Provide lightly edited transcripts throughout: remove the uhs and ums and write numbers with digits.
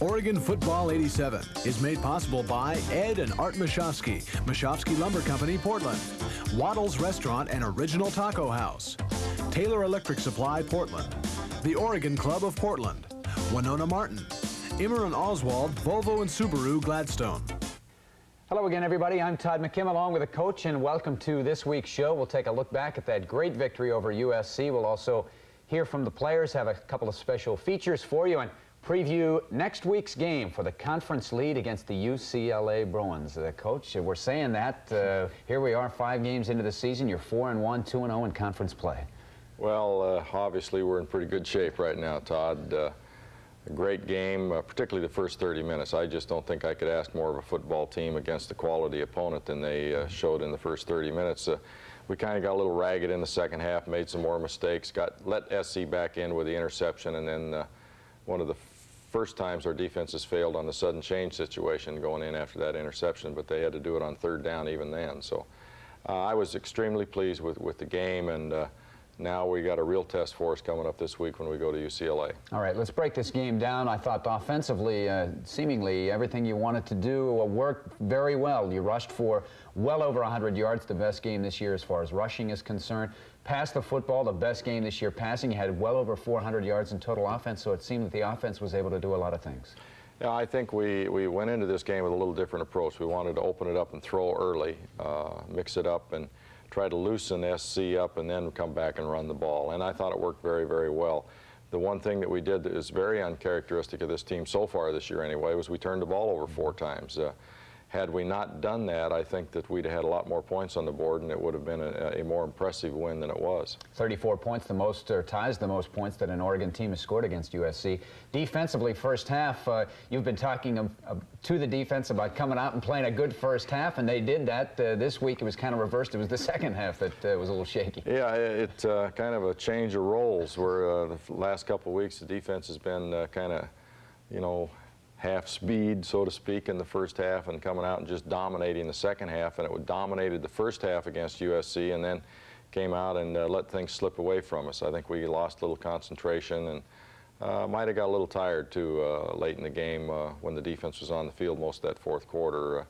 Oregon Football 87 is made possible by Ed and Art Mashofsky, Mashofsky Lumber Company, Portland, Waddle's Restaurant and Original Taco House, Taylor Electric Supply, Portland, the Oregon Club of Portland, Winona Martin, Immer and Oswald, Volvo and Subaru, Gladstone. Hello again, everybody. I'm Todd McKim along with the coach, and welcome to this week's show. We'll take a look back at that great victory over USC. We'll also hear from the players, have a couple of special features for you, and preview next week's game for the conference lead against the UCLA Bruins. Coach, we're saying that. Here we are 5 games into the season. You're 4-1, 2-0 in conference play. Well, obviously we're in pretty good shape right now, Todd. A great game, particularly the first 30 minutes. I just don't think I could ask more of a football team against a quality opponent than they showed in the first 30 minutes. We kind of got a little ragged in the second half, made some more mistakes, let SC back in with the interception, and then one of the first times our defense has failed on the sudden change situation going in after that interception, but they had to do it on 3rd down even then. So I was extremely pleased with the game, and now we got a real test for us coming up this week when we go to UCLA. All right, let's break this game down. I thought offensively, seemingly everything you wanted to do worked very well. You rushed for well over 100 yards, the best game this year as far as rushing is concerned. Passed the football, the best game this year passing. You had well over 400 yards in total offense, so it seemed that the offense was able to do a lot of things. Yeah, I think we went into this game with a little different approach. We wanted to open it up and throw early, mix it up, and try to loosen SC up and then come back and run the ball. And I thought it worked very, very well. The one thing that we did that is very uncharacteristic of this team so far this year anyway was we turned the ball over 4 times. Had we not done that, I think that we'd have had a lot more points on the board, and it would have been a more impressive win than it was. 34 points, the most, or ties the most points that an Oregon team has scored against USC. Defensively, first half, you've been talking to the defense about coming out and playing a good first half, and they did that. This week it was kind of reversed. It was the second half that was a little shaky. Yeah, it's kind of a change of roles where the last couple of weeks the defense has been kind of, you know, half speed, so to speak, in the first half and coming out and just dominating the second half. And it dominated the first half against USC and then came out and let things slip away from us. I think we lost a little concentration and might have got a little tired too late in the game when the defense was on the field most of that 4th quarter.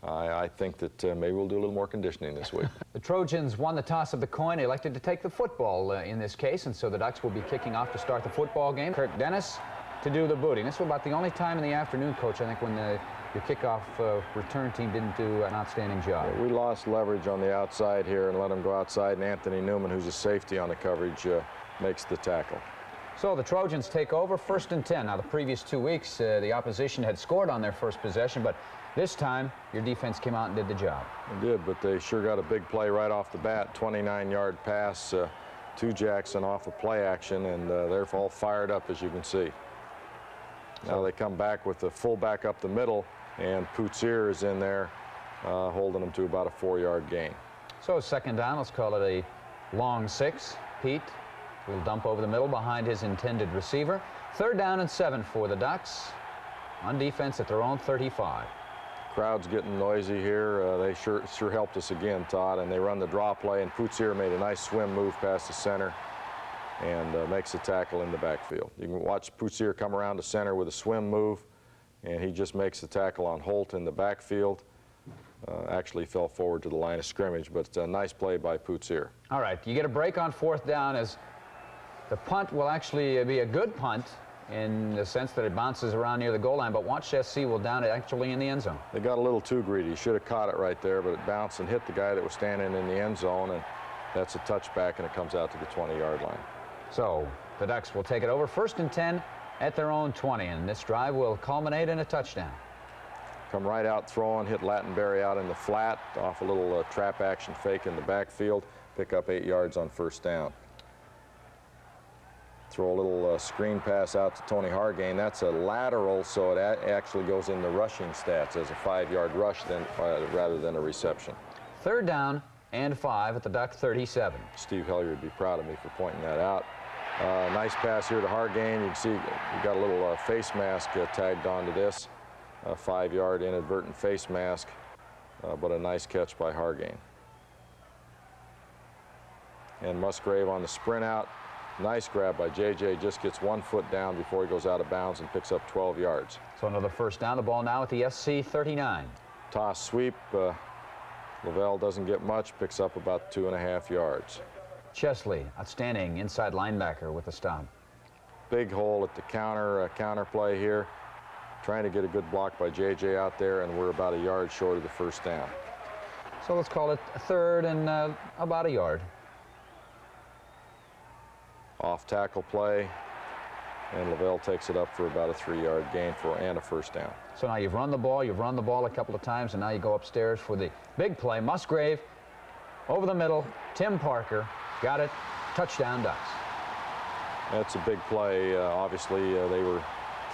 I think that maybe we'll do a little more conditioning this week. The Trojans won the toss of the coin. They elected to take the football in this case, and so the Ducks will be kicking off to start the football game. Kirk Dennis to do the booting. This was about the only time in the afternoon, Coach, I think, when your kickoff return team didn't do an outstanding job. We lost leverage on the outside here and let them go outside, and Anthony Newman, who's a safety on the coverage, makes the tackle. So the Trojans take over, 1st and 10. Now, the previous 2 weeks, the opposition had scored on their first possession, but this time your defense came out and did the job. They did, but they sure got a big play right off the bat, 29-yard pass to Jackson off of play action, and they're all fired up, as you can see. Now they come back with the fullback up the middle, and Poutsier is in there holding them to about a 4-yard gain. So 2nd down, let's call it a long 6. Pete, a little dump over the middle behind his intended receiver. 3rd down and 7 for the Ducks on defense at their own 35. Crowd's getting noisy here. They sure helped us again, Todd, and they run the draw play, and Poutsier made a nice swim move past the center and makes a tackle in the backfield. You can watch Poutsier come around the center with a swim move, and he just makes the tackle on Holt in the backfield. Actually fell forward to the line of scrimmage, but it's a nice play by Poutsier. All right, you get a break on 4th down as the punt will actually be a good punt in the sense that it bounces around near the goal line, but watch SC will down it actually in the end zone. They got a little too greedy. Should have caught it right there, but it bounced and hit the guy that was standing in the end zone, and that's a touchback, and it comes out to the 20-yard line. So the Ducks will take it over, 1st and 10 at their own 20, and this drive will culminate in a touchdown. Come right out throwing, hit Lattenberry out in the flat, off a little trap action fake in the backfield, pick up 8 yards on 1st down. Throw a little screen pass out to Tony Hargain. That's a lateral, so it actually goes in the rushing stats as a 5-yard rush rather than a reception. 3rd down and 5 at the Duck 37. Steve Hellier would be proud of me for pointing that out. Nice pass here to Hargain. You can see you got a little face mask tagged onto this. A 5-yard inadvertent face mask, but a nice catch by Hargain. And Musgrave on the sprint out Nice grab by J.J. Just gets 1 foot down before he goes out of bounds and picks up 12 yards. So another first down. The ball now at the SC 39. Toss sweep. Lavelle doesn't get much, picks up about 2.5 yards. Chesley, outstanding inside linebacker with the stop. Big hole at the counter play here. Trying to get a good block by J.J. out there, and we're about a yard short of the first down. So let's call it a third and about a yard. Off tackle play, and Lavelle takes it up for about a 3-yard gain and a first down. So now you've run the ball a couple of times, and now you go upstairs for the big play. Musgrave over the middle, Tim Parker, got it, touchdown Ducks. That's a big play. Obviously, they were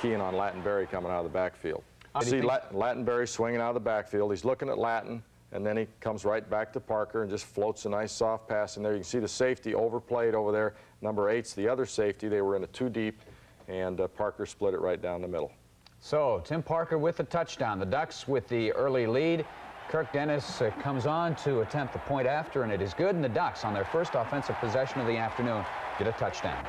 keying on Lattenberry coming out of the backfield. See Lattenberry swinging out of the backfield. He's looking at Latten, and then he comes right back to Parker and just floats a nice soft pass in there. You can see the safety overplayed over there. Number 8's the other safety. They were in a 2 deep, and Parker split it right down the middle. So Tim Parker with the touchdown. The Ducks with the early lead. Kirk Dennis comes on to attempt the point after, and it is good. And the Ducks, on their first offensive possession of the afternoon, get a touchdown.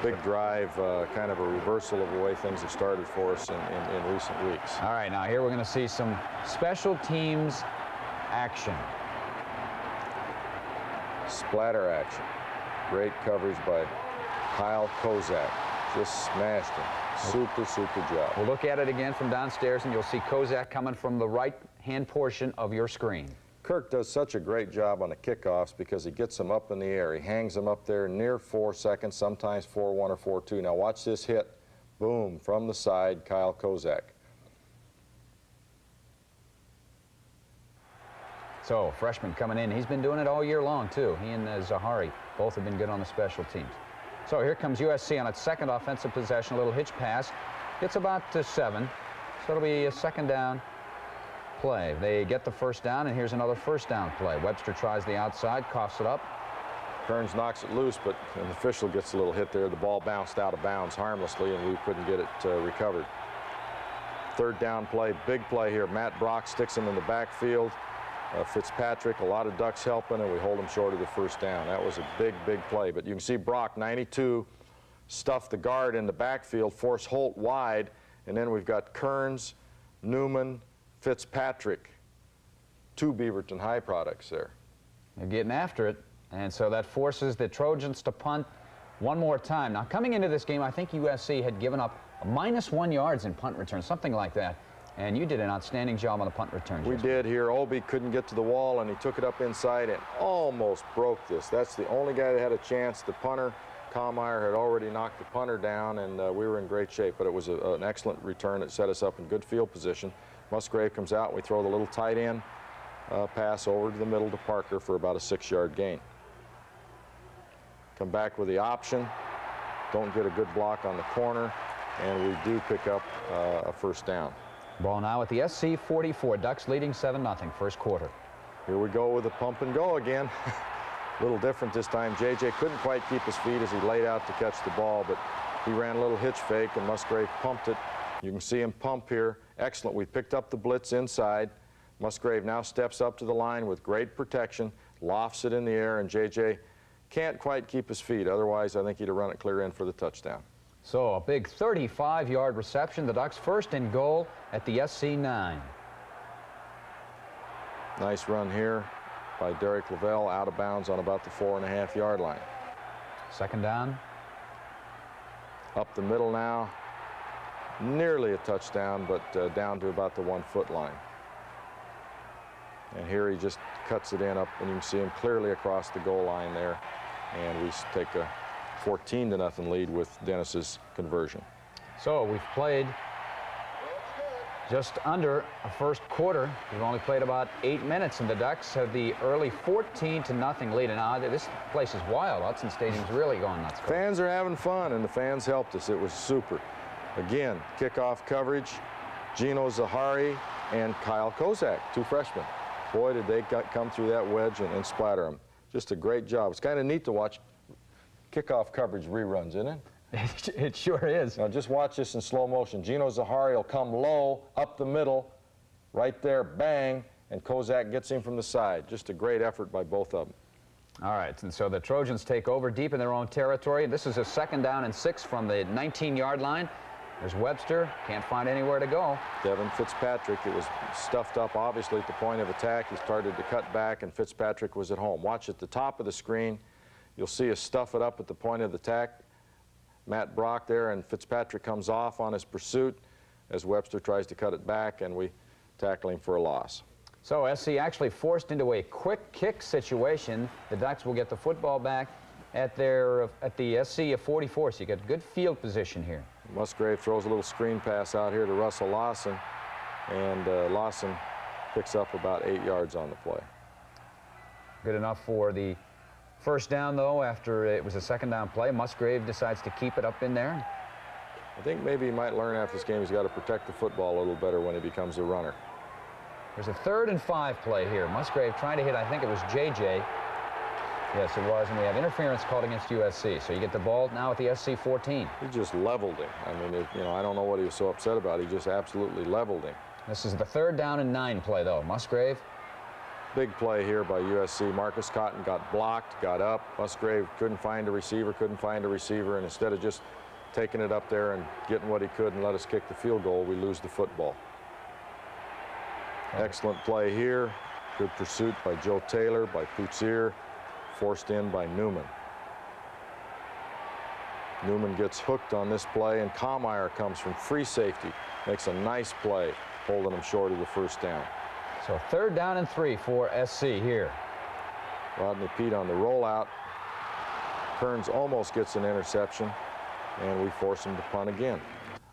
Big drive, kind of a reversal of the way things have started for us in recent weeks. All right, now here we're going to see some special teams action. Splatter action. Great coverage by Kyle Kozak. Just smashed him. Super job. We'll look at it again from downstairs, and you'll see Kozak coming from the right-hand portion of your screen. Kirk does such a great job on the kickoffs because he gets them up in the air. He hangs them up there near 4 seconds, sometimes 4-1 or 4-2. Now watch this hit. Boom, from the side, Kyle Kozak. So, freshman coming in. He's been doing it all year long, too. He and Zahari both have been good on the special teams. So here comes USC on its second offensive possession. A little hitch pass. Gets about to 7. So it'll be a second down play. They get the first down, and here's another first down play. Webster tries the outside, coughs it up. Kearns knocks it loose, but an official gets a little hit there. The ball bounced out of bounds harmlessly, and we couldn't get it recovered. Third down play, big play here. Matt Brock sticks him in the backfield. Fitzpatrick, a lot of Ducks helping, and we hold him short of the first down. That was a big play. But you can see Brock, 92, stuffed the guard in the backfield, forced Holt wide, and then we've got Kearns, Newman, Fitzpatrick, 2 Beaverton High products there. They're getting after it, and so that forces the Trojans to punt one more time. Now, coming into this game, I think USC had given up -1 yards in punt return, something like that. And you did an outstanding job on the punt return. We did here. Obi couldn't get to the wall, and he took it up inside and almost broke this. That's the only guy that had a chance. The punter, Kallmeyer, had already knocked the punter down, and we were in great shape. But it was an excellent return. It set us up in good field position. Musgrave comes out. We throw the little tight end pass over to the middle to Parker for about a 6-yard gain. Come back with the option. Don't get a good block on the corner, and we do pick up a first down. Ball now at the SC 44. Ducks leading 7-0 first quarter. Here we go with a pump and go again. A little different this time. J.J. couldn't quite keep his feet as he laid out to catch the ball, but he ran a little hitch fake, and Musgrave pumped it. You can see him pump here. Excellent. We picked up the blitz inside. Musgrave now steps up to the line with great protection, lofts it in the air, and J.J. can't quite keep his feet. Otherwise, I think he'd have run it clear in for the touchdown. So a big 35-yard reception. The Ducks first and goal at the SC 9. Nice run here by Derek Lavelle, out of bounds on about the 4.5-yard line. Second down. Up the middle now. Nearly a touchdown, but down to about the 1-foot line. And here he just cuts it in up, and you can see him clearly across the goal line there. And we take a 14-0 lead with Dennis's conversion. So we've played just under a first quarter. We've only played about 8 minutes, and the Ducks have the early 14-0 lead. And now this place is wild. Hudson Stadium's really going nuts. Fans are having fun, and the fans helped us. It was super. Again, kickoff coverage, Gino Zahari and Kyle Kozak, 2 freshmen. Boy, did they come through that wedge and splatter them. Just a great job. It's kind of neat to watch kickoff coverage reruns, isn't it? It sure is. Now just watch this in slow motion. Gino Zahari will come low, up the middle, right there, bang, and Kozak gets him from the side. Just a great effort by both of them. All right, and so the Trojans take over deep in their own territory. This is a 2nd down and 6 from the 19-yard line. There's Webster, can't find anywhere to go. Devin Fitzpatrick, it was stuffed up obviously at the point of attack. He started to cut back, and Fitzpatrick was at home. Watch at the top of the screen. You'll see us stuff it up at the point of attack. Matt Brock there, and Fitzpatrick comes off on his pursuit as Webster tries to cut it back, and we tackle him for a loss. So SC actually forced into a quick kick situation. The Ducks will get the football back at the SC 44, so you get good field position here. Musgrave throws a little screen pass out here to Russell Lawson, and Lawson picks up about 8 yards on the play. Good enough for the first down, though, after it was a 2nd down play. Musgrave decides to keep it up in there. I think maybe he might learn after this game he's got to protect the football a little better when he becomes a runner. There's a 3rd and 5 play here. Musgrave trying to hit, I think it was JJ. Yes, it was, and we have interference called against USC. So you get the ball now at the SC 14. He just leveled him. I mean, I don't know what he was so upset about. He just absolutely leveled him. This is the 3rd down and 9 play, though. Musgrave. Big play here by USC. Marcus Cotton got blocked, got up. Musgrave couldn't find a receiver, and instead of just taking it up there and getting what he could and let us kick the field goal, we lose the football. Excellent play here. Good pursuit by Joe Taylor, by Poutsier, forced in by Newman. Newman gets hooked on this play, and Kallmeyer comes from free safety, makes a nice play, holding him short of the first down. So 3rd down and 3 for SC here. Rodney Peete on the rollout. Kearns almost gets an interception, and we force him to punt again.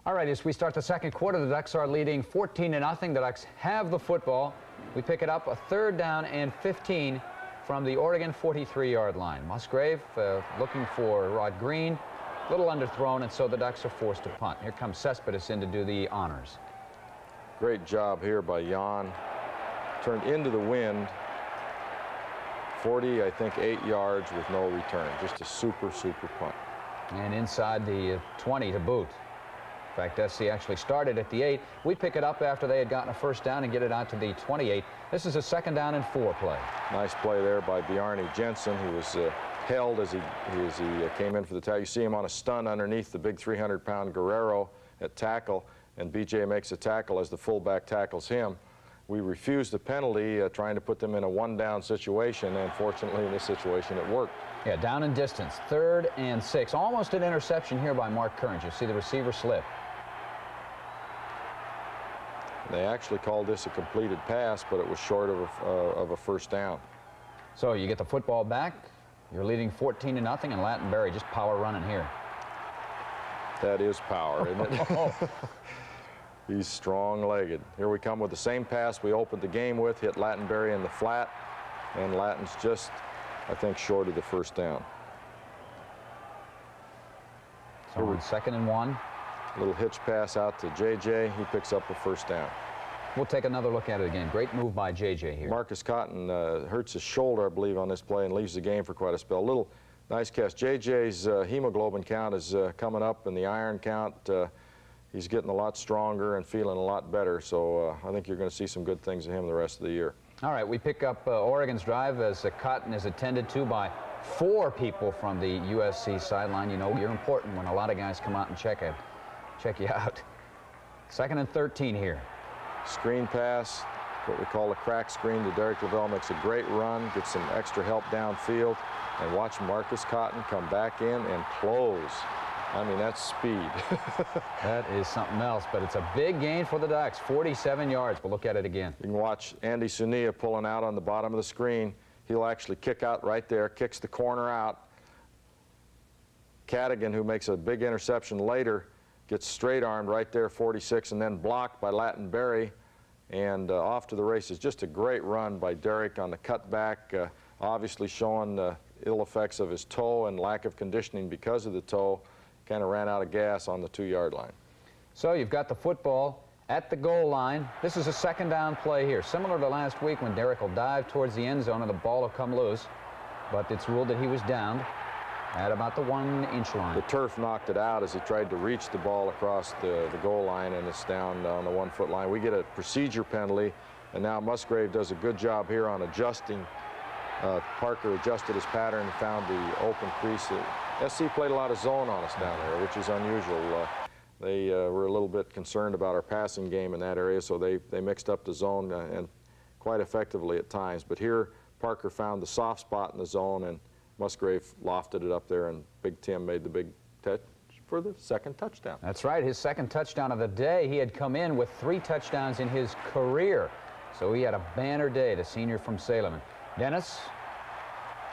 All right, as we start the 2nd quarter, the Ducks are leading 14-0. The Ducks have the football. We pick it up a 3rd down and 15 from the Oregon 43-yard line. Musgrave looking for Rod Green, a little underthrown, and so the Ducks are forced to punt. Here comes Cespedes in to do the honors. Great job here by Jan. Turned into the wind. 40, I think, 8 yards with no return. Just a super punt. And inside the 20 to boot. In fact, SC actually started at the 8. We pick it up after they had gotten a first down and get it out to the 28. This is a 2nd down and 4 play. Nice play there by Bjarne Jensen. He was held as he came in for the tackle. You see him on a stun underneath the big 300-pound Guerrero at tackle, and BJ makes a tackle as the fullback tackles him. We refused the penalty, trying to put them in a 1-down situation, and fortunately in this situation it worked. Yeah, down and distance, 3rd and 6. Almost an interception here by Mark Kearns. You see the receiver slip. They actually called this a completed pass, but it was short of a first down. So you get the football back. You're leading 14-0, and Lattenberry just power running here. That is power, isn't it? He's strong-legged. Here we come with the same pass we opened the game with, hit Lattenberry in the flat, and Latten's just, I think, short of the first down. So we're 2nd and 1. Little hitch pass out to JJ. He picks up a first down. We'll take another look at it again. Great move by JJ here. Marcus Cotton hurts his shoulder, I believe, on this play and leaves the game for quite a spell. Little nice catch. JJ's hemoglobin count is coming up, and the iron count, he's getting a lot stronger and feeling a lot better. So I think you're going to see some good things of him the rest of the year. All right, we pick up Oregon's drive as Cotton is attended to by 4 people from the USC sideline. You know, you're important when a lot of guys come out and check you out. 2nd and 13 here. Screen pass, what we call a crack screen to Derek Lavelle, makes a great run, gets some extra help downfield, and watch Marcus Cotton come back in and close. I mean, that's speed. That is something else, but it's a big gain for the Ducks, 47 yards. We'll look at it again. You can watch Andy Sunia pulling out on the bottom of the screen. He'll actually kick out right there, kicks the corner out. Cadigan, who makes a big interception later, gets straight-armed right there, 46, and then blocked by Lattenberry, and off to the races. Just a great run by Derek on the cutback, obviously showing the ill effects of his toe and lack of conditioning because of the toe. Kind of ran out of gas on the 2-yard line. So you've got the football at the goal line. This is a 2nd down play here, similar to last week when Derek will dive towards the end zone and the ball will come loose, but it's ruled that he was downed at about the 1-inch line. The turf knocked it out as he tried to reach the ball across the goal line, and it's down on the 1-foot line. We get a procedure penalty, and now Musgrave does a good job here on adjusting Parker adjusted his pattern and found the open crease. SC played a lot of zone on us down there, which is unusual. They were a little bit concerned about our passing game in that area, so they mixed up the zone and quite effectively at times. But here, Parker found the soft spot in the zone, and Musgrave lofted it up there, and Big Tim made the big catch for the second touchdown. That's right, his second touchdown of the day. He had come in with 3 touchdowns in his career, so he had a banner day, the senior from Salem. And Dennis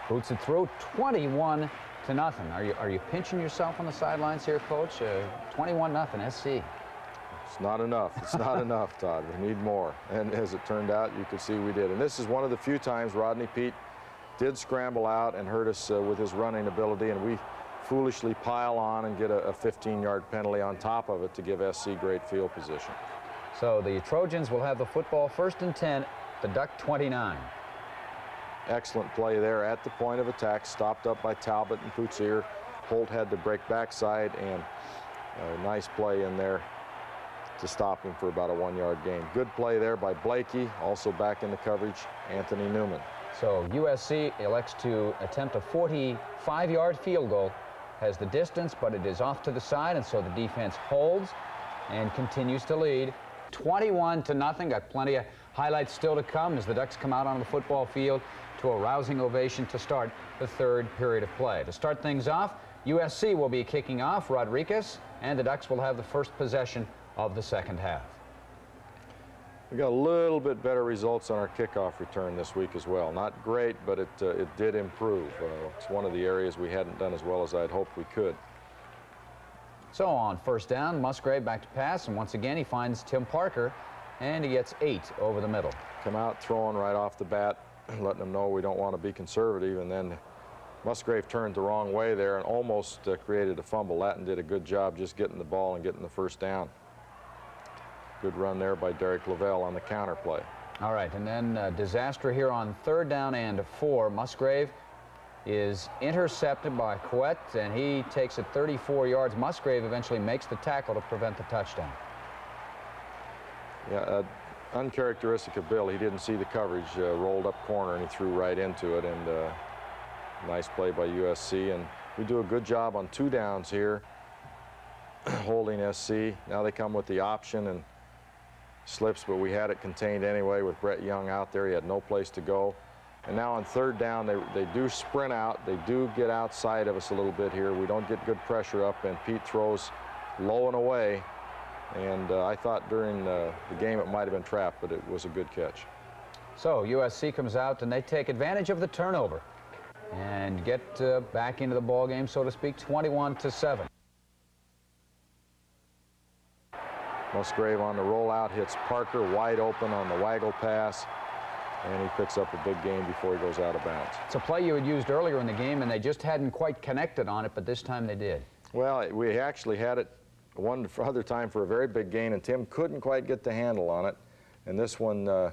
boots it through, 21-0. Are you pinching yourself on the sidelines here, Coach? 21-0 SC. It's not enough. It's not enough, Todd. We need more. And as it turned out, you could see we did. And this is one of the few times Rodney Peete did scramble out and hurt us with his running ability, and we foolishly pile on and get a 15-yard penalty on top of it to give SC great field position. So the Trojans will have the football, 1st and 10, the Duck 29. Excellent play there at the point of attack, stopped up by Talbot and Poutsier. Holt had to break backside, and a nice play in there to stop him for about a 1-yard gain. Good play there by Blakey, also back in the coverage, Anthony Newman. So USC elects to attempt a 45-yard field goal, has the distance, but it is off to the side, and so the defense holds and continues to lead 21-0. Got plenty of highlights still to come as the Ducks come out on the football field to a rousing ovation to start the 3rd period of play. To start things off, USC will be kicking off, Rodriguez, and the Ducks will have the first possession of the 2nd half. We got a little bit better results on our kickoff return this week as well. Not great, but it did improve. It's one of the areas we hadn't done as well as I'd hoped we could. So on 1st down, Musgrave back to pass, and once again he finds Tim Parker, and he gets 8 over the middle. Come out throwing right off the bat, letting them know we don't want to be conservative, and then Musgrave turned the wrong way there and almost created a fumble. Latin did a good job just getting the ball and getting the 1st down. Good run there by Derek Lavelle on the counter play. All right, and then disaster here on 3rd down and 4. Musgrave is intercepted by Couette, and he takes it 34 yards. Musgrave eventually makes the tackle to prevent the touchdown. Yeah, uncharacteristic of Bill. He didn't see the coverage, rolled up corner, and he threw right into it. And nice play by USC. And we do a good job on 2 downs here, holding SC. Now they come with the option and slips, but we had it contained anyway with Brett Young out there. He had no place to go. And now on 3rd down, they do sprint out. They do get outside of us a little bit here. We don't get good pressure up, and Pete throws low and away. And I thought during the game it might have been trapped, but it was a good catch. So USC comes out, and they take advantage of the turnover and get back into the ball game, so to speak, 21-7. Musgrave on the rollout hits Parker wide open on the waggle pass, and he picks up a big gain before he goes out of bounds. It's a play you had used earlier in the game, and they just hadn't quite connected on it, but this time they did. Well, we actually had it one other time for a very big gain, and Tim couldn't quite get the handle on it. And this one,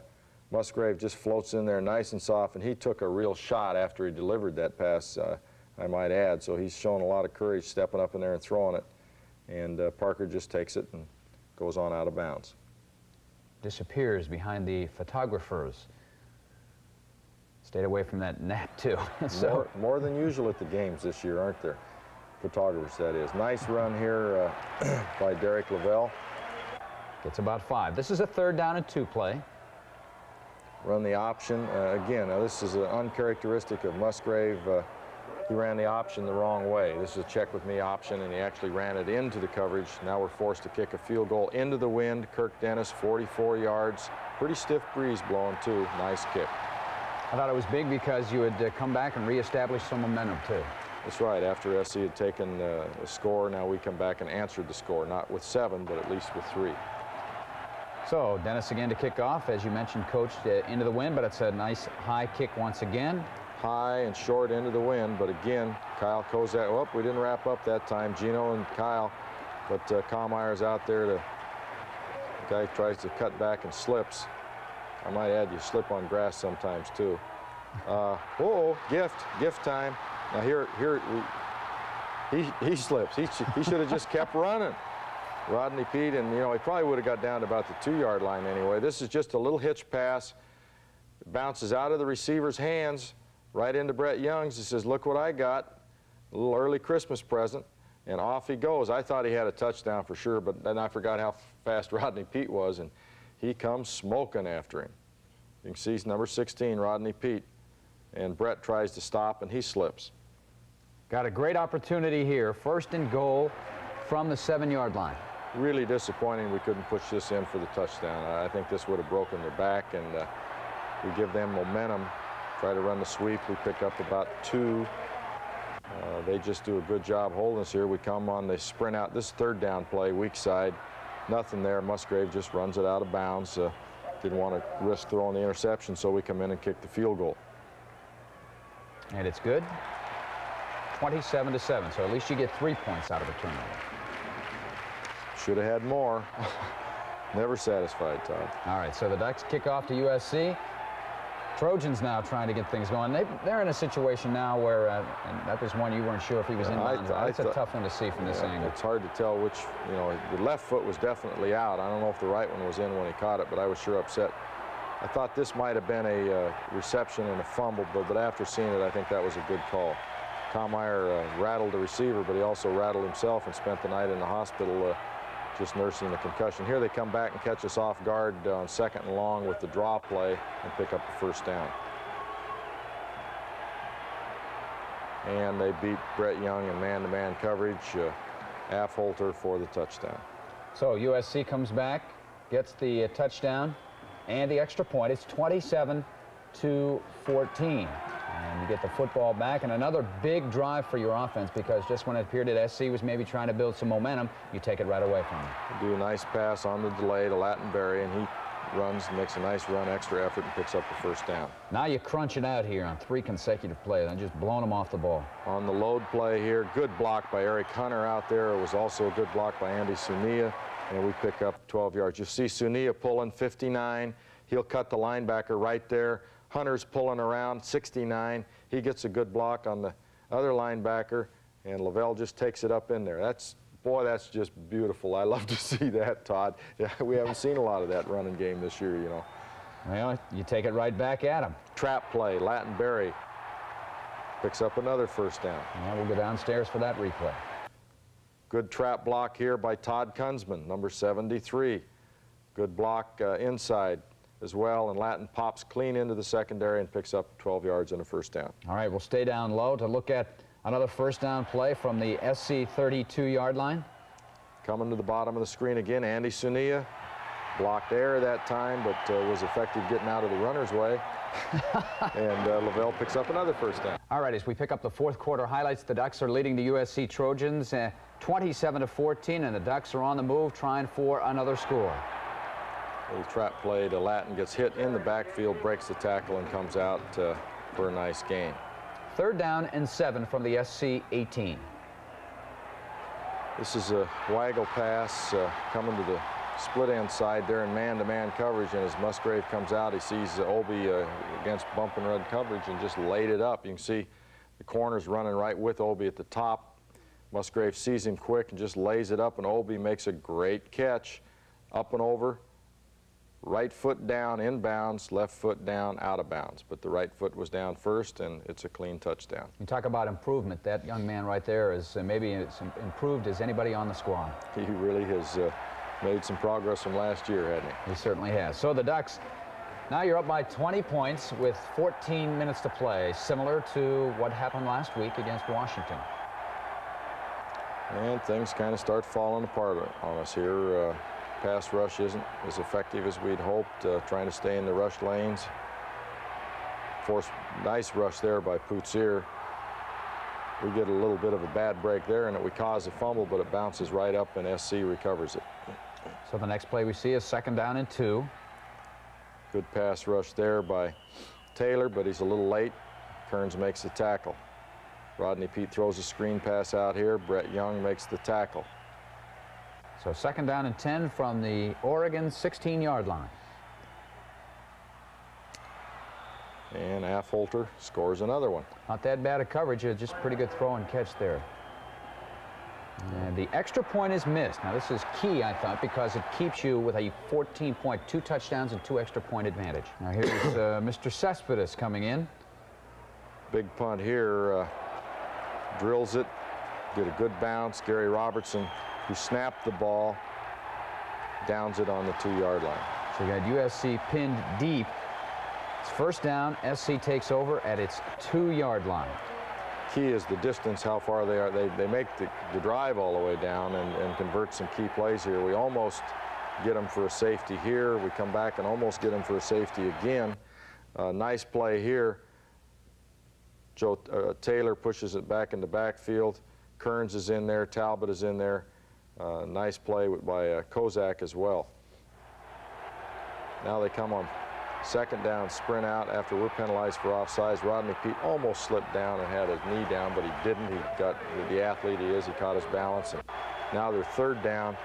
Musgrave just floats in there nice and soft, and he took a real shot after he delivered that pass, I might add. So he's shown a lot of courage stepping up in there and throwing it. And Parker just takes it and goes on out of bounds. Disappears behind the photographers. Stayed away from that net, too. So more than usual at the games this year, aren't there? Photographers, that is. Nice run here by Derek Lavelle. Gets about 5. This is a 3rd down and 2 play. Run the option. Again, this is uncharacteristic of Musgrave. He ran the option the wrong way. This is a check with me option, and he actually ran it into the coverage. Now we're forced to kick a field goal into the wind. Kirk Dennis, 44 yards. Pretty stiff breeze blowing, too. Nice kick. I thought it was big because you had come back and reestablished some momentum, too. That's right. After SC had taken a score, now we come back and answered the score. Not with 7, but at least with 3. So Dennis again to kick off. As you mentioned, Coach, into the wind, but it's a nice high kick once again. High and short into the wind, but again, Kyle Kozak, well, we didn't wrap up that time, Gino and Kyle, but Kallmeyer's out there. The guy tries to cut back and slips. I might add, you slip on grass sometimes, too. Gift time. Now here he slips. He should have just kept running. Rodney Peete, and you know, he probably would have got down to about the 2-yard line anyway. This is just a little hitch pass. It bounces out of the receiver's hands, right into Brett Young's. He says, look what I got, a little early Christmas present, and off he goes. I thought he had a touchdown for sure, but then I forgot how fast Rodney Peete was, and he comes smoking after him. You can see he's number 16, Rodney Peete, and Brett tries to stop, and he slips. Got a great opportunity here. First and goal from the 7-yard line. Really disappointing we couldn't push this in for the touchdown. I think this would have broken their back, and we give them momentum. Try to run the sweep. We pick up about 2. They just do a good job holding us here. We come on, they sprint out. This third down play, weak side. Nothing there. Musgrave just runs it out of bounds. Didn't want to risk throwing the interception, so we come in and kick the field goal. And it's good. 27-7, so at least you get 3 points out of a turnover. Should have had more. Never satisfied, Todd. All right, so the Ducks kick off to USC. Trojans now trying to get things going. They're in a situation now where, and that was one you weren't sure if he was in bounds. It's a tough one to see from this angle. It's hard to tell which, the left foot was definitely out. I don't know if the right one was in when he caught it, but I was sure upset. I thought this might have been a reception and a fumble, but after seeing it, I think that was a good call. Tom Meyer rattled the receiver, but he also rattled himself and spent the night in the hospital just nursing the concussion. Here they come back and catch us off guard on 2nd and long with the draw play and pick up the first down. And they beat Brett Young in man-to-man coverage. Affolter for the touchdown. So USC comes back, gets the touchdown and the extra point. It's 27-14. And you get the football back, and another big drive for your offense, because just when it appeared that SC was maybe trying to build some momentum, you take it right away from them. Do a nice pass on the delay to Lattenberry, and he runs, makes a nice run, extra effort, and picks up the first down. Now you crunch it out here on 3 consecutive plays and just blowing them off the ball. On the load play here, good block by Eric Hunter out there. It was also a good block by Andy Sunia, and we pick up 12 yards. You see Sunia pulling 59. He'll cut the linebacker right there. Hunter's pulling around 69. He gets a good block on the other linebacker, and Lavelle just takes it up in there. That's just beautiful. I love to see that, Todd. Yeah, we haven't seen a lot of that running game this year, Well, you take it right back at him. Trap play, Lattenberry picks up another first down. Well, we'll go downstairs for that replay. Good trap block here by Todd Kunzman, number 73. Good block inside as well, and Latin pops clean into the secondary and picks up 12 yards and a first down. All right, we'll stay down low to look at another first down play from the SC 32-yard line. Coming to the bottom of the screen again, Andy Sunia. Blocked air that time, but was effective getting out of the runner's way. And Lavelle picks up another first down. All right, as we pick up the fourth quarter highlights, the Ducks are leading the USC Trojans 27-14, and the Ducks are on the move trying for another score. Little trap play to Latin, gets hit in the backfield, breaks the tackle, and comes out for a nice gain. 3rd down and 7 from the SC 18. This is a waggle pass coming to the split end side there in man-to-man coverage, and as Musgrave comes out, he sees Obi against bump and run coverage and just laid it up. You can see the corner's running right with Obi at the top. Musgrave sees him quick and just lays it up, and Obi makes a great catch. Up and over. Right foot down, inbounds, left foot down, out of bounds. But the right foot was down first, and it's a clean touchdown. You talk about improvement. That young man right there is maybe as improved as anybody on the squad. He really has made some progress from last year, hasn't he? He certainly has. So the Ducks, now you're up by 20 points with 14 minutes to play, similar to what happened last week against Washington. And things kind of start falling apart on us here. Pass rush isn't as effective as we'd hoped, trying to stay in the rush lanes. Forced nice rush there by Poutsier. We get a little bit of a bad break there, and we cause a fumble, but it bounces right up, and SC recovers it. So the next play we see is 2nd down and 2. Good pass rush there by Taylor, but he's a little late. Kearns makes the tackle. Rodney Peete throws a screen pass out here. Brett Young makes the tackle. So 2nd down and 10 from the Oregon 16-yard line. And Affolter scores another one. Not that bad a coverage, just pretty good throw and catch there. And the extra point is missed. Now this is key, I thought, because it keeps you with a 14-point, 2 touchdowns and 2 extra point advantage. Now here's Mr. Cespedes coming in. Big punt here, drills it, get a good bounce. Gary Robertson, who snapped the ball, downs it on the 2-yard line. So you got USC pinned deep. It's first down. SC takes over at its 2-yard line. Key is the distance, how far they are. They make the drive all the way down and convert some key plays here. We almost get them for a safety here. We come back and almost get them for a safety again. Nice play here. Joe Taylor pushes it back in the backfield. Kearns is in there. Talbot is in there. Nice play by Kozak as well. Now they come on second down, sprint out after we're penalized for offsides. Rodney Peete almost slipped down and had his knee down, but he didn't. He got the athlete he is. He caught his balance. And now they're third down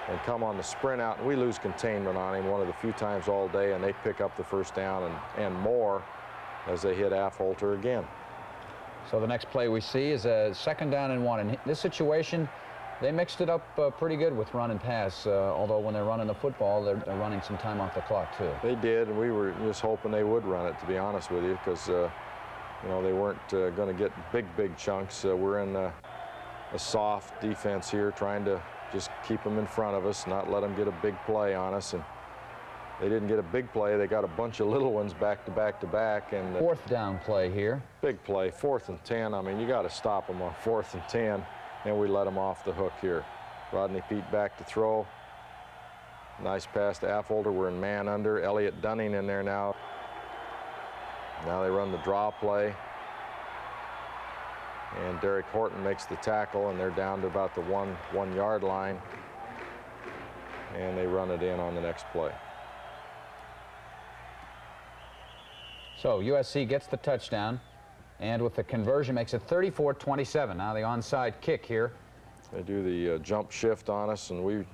and come on the sprint out. And we lose containment on him one of the few times all day, and they pick up the first down and more as they hit Affolter again. So the next play we see is a second down and 1. In this situation, they mixed it up pretty good with run and pass, although when they're running the football, they're running some time off the clock, too. They did, and we were just hoping they would run it, to be honest with you, because, you know, they weren't going to get big chunks. We're in a soft defense here, trying to just keep them in front of us, not let them get a big play on us. And they didn't get a big play. They got a bunch of little ones back to back to back. And fourth down play here. Big play, 4th and 10. I mean, you got to stop them on 4th and 10. And we let them off the hook here. Rodney Peete back to throw. Nice pass to Affolter. We're in man under. Elliott Dunning in there now. Now they run the draw play. And Derek Horton makes the tackle, and they're down to about the one yard line. And they run it in on the next play. So USC gets the touchdown, and with the conversion makes it 34-27. Now the onside kick here. They do the jump shift on us, and we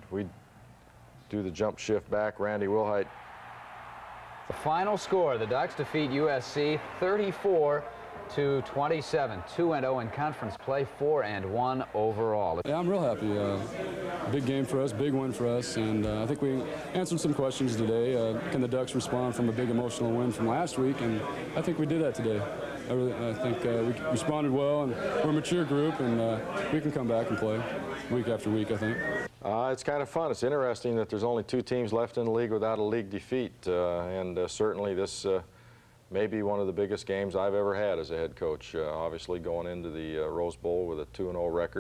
do the jump shift back. Randy Wilhite. The final score, the Ducks defeat USC 34-27. 2-0 in conference play, 4-1 overall. Yeah, I'm real happy. Big game for us, big win for us, and I think we answered some questions today. Can the Ducks respond from a big emotional win from last week? And I think we did that today. I think we responded well, and we're a mature group, and we can come back and play week after week, I think. It's kind of fun. It's interesting that there's only 2 teams left in the league without a league defeat, and certainly this may be one of the biggest games I've ever had as a head coach. Obviously going into the Rose Bowl with a 2-0 record.